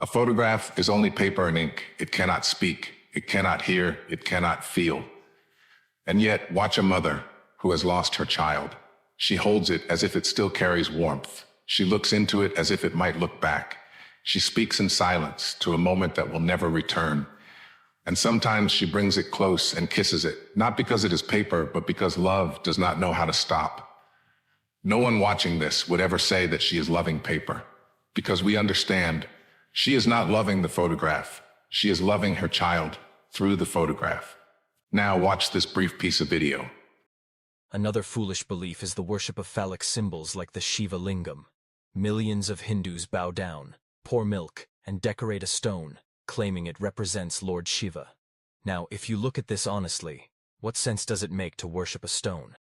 A photograph is only paper and ink. It cannot speak, it cannot hear, it cannot feel. And yet, watch a mother who has lost her child. She holds it as if it still carries warmth. She looks into it as if it might look back. She speaks in silence to a moment that will never return. And sometimes she brings it close and kisses it, not because it is paper, but because love does not know how to stop. No one watching this would ever say that she is loving paper, because we understand she is not loving the photograph. She is loving her child through the photograph. Now watch this brief piece of video. Another foolish belief is the worship of phallic symbols like the Shiva lingam. Millions of Hindus bow down, pour milk, and decorate a stone, claiming it represents Lord Shiva. Now, if you look at this honestly, what sense does it make to worship a stone?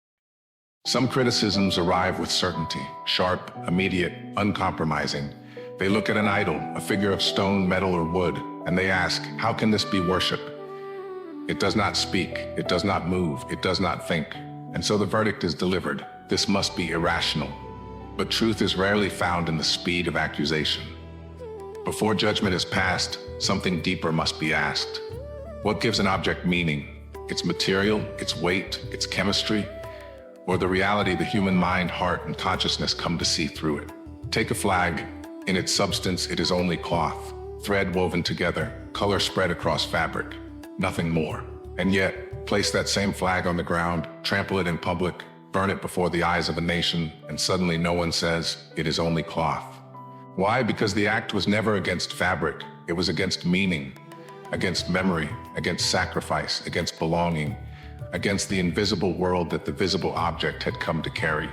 Some criticisms arrive with certainty, sharp, immediate, uncompromising. They look at an idol, a figure of stone, metal, or wood, and they ask, how can this be worship? It does not speak, it does not move, it does not think. And so the verdict is delivered. This must be irrational. But truth is rarely found in the speed of accusation. Before judgment is passed, something deeper must be asked. What gives an object meaning? Its material, its weight, its chemistry, or the reality the human mind, heart, and consciousness come to see through it? Take a flag. In its substance, it is only cloth, thread woven together, color spread across fabric, nothing more. And yet, place that same flag on the ground, trample it in public, burn it before the eyes of a nation, and suddenly no one says it is only cloth. Why? Because the act was never against fabric. It was against meaning, against memory, against sacrifice, against belonging, against the invisible world that the visible object had come to carry.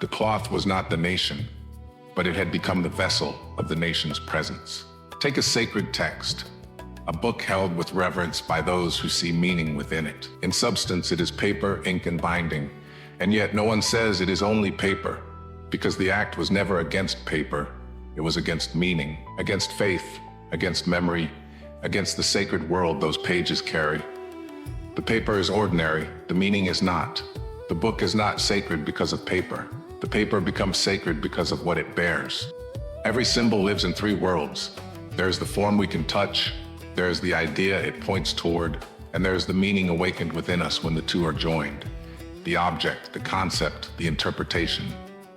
The cloth was not the nation, but it had become the vessel of the nation's presence. Take a sacred text, a book held with reverence by those who see meaning within it. In substance, it is paper, ink, and binding, and yet no one says it is only paper, because the act was never against paper. It was against meaning, against faith, against memory, against the sacred world those pages carry. The paper is ordinary, the meaning is not. The book is not sacred because of paper. The paper becomes sacred because of what it bears. Every symbol lives in three worlds. There's the form we can touch, there's the idea it points toward, and there's the meaning awakened within us when the two are joined. The object, the concept, the interpretation.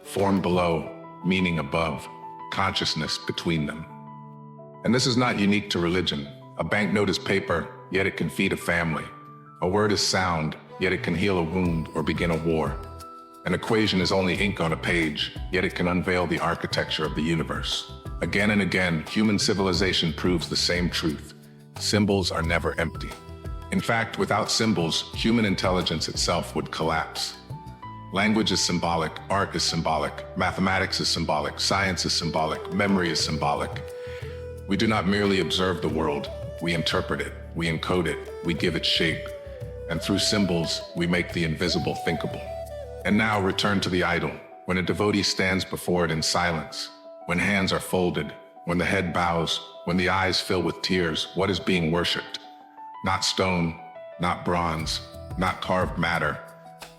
Form below, meaning above, consciousness between them. And this is not unique to religion. A banknote is paper, yet it can feed a family. A word is sound, yet it can heal a wound or begin a war. An equation is only ink on a page, yet it can unveil the architecture of the universe. Again and again, human civilization proves the same truth. Symbols are never empty. In fact, without symbols, human intelligence itself would collapse. Language is symbolic, art is symbolic, mathematics is symbolic, science is symbolic, memory is symbolic. We do not merely observe the world, we interpret it, we encode it, we give it shape. And through symbols, we make the invisible thinkable. And now return to the idol. When a devotee stands before it in silence, when hands are folded, when the head bows, when the eyes fill with tears, what is being worshipped? Not stone, not bronze, not carved matter,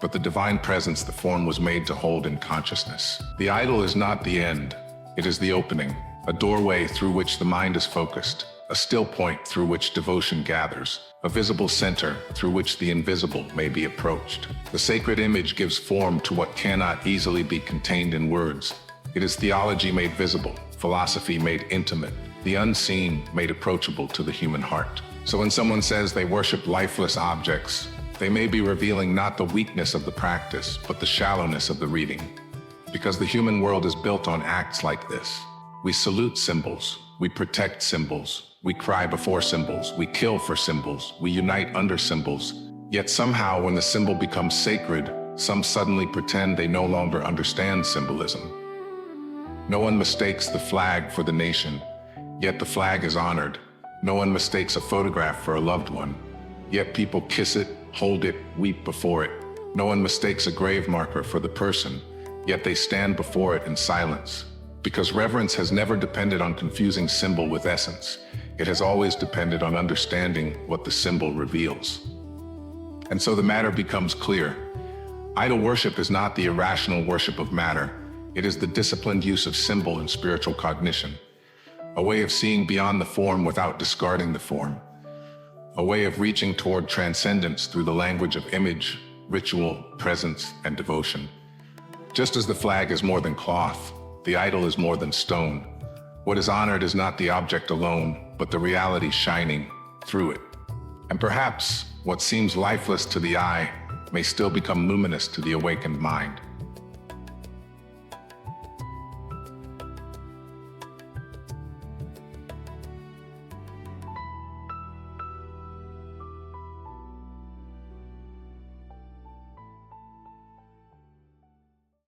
but the divine presence the form was made to hold in consciousness. The idol is not the end, it is the opening, a doorway through which the mind is focused, a still point through which devotion gathers, a visible center through which the invisible may be approached. The sacred image gives form to what cannot easily be contained in words. It is theology made visible, philosophy made intimate, the unseen made approachable to the human heart. So when someone says they worship lifeless objects, they may be revealing not the weakness of the practice, but the shallowness of the reading. Because the human world is built on acts like this. We salute symbols, we protect symbols, we cry before symbols, we kill for symbols, we unite under symbols. Yet somehow when the symbol becomes sacred, some suddenly pretend they no longer understand symbolism. No one mistakes the flag for the nation, yet the flag is honored. No one mistakes a photograph for a loved one, yet people kiss it, hold it, weep before it. No one mistakes a grave marker for the person, yet they stand before it in silence. Because reverence has never depended on confusing symbol with essence. It has always depended on understanding what the symbol reveals. And so the matter becomes clear. Idol worship is not the irrational worship of matter. It is the disciplined use of symbol in spiritual cognition. a way of seeing beyond the form without discarding the form, a way of reaching toward transcendence through the language of image, ritual, presence, and devotion. Just as the flag is more than cloth, the idol is more than stone. What is honored is not the object alone, but the reality shining through it. And perhaps what seems lifeless to the eye may still become luminous to the awakened mind.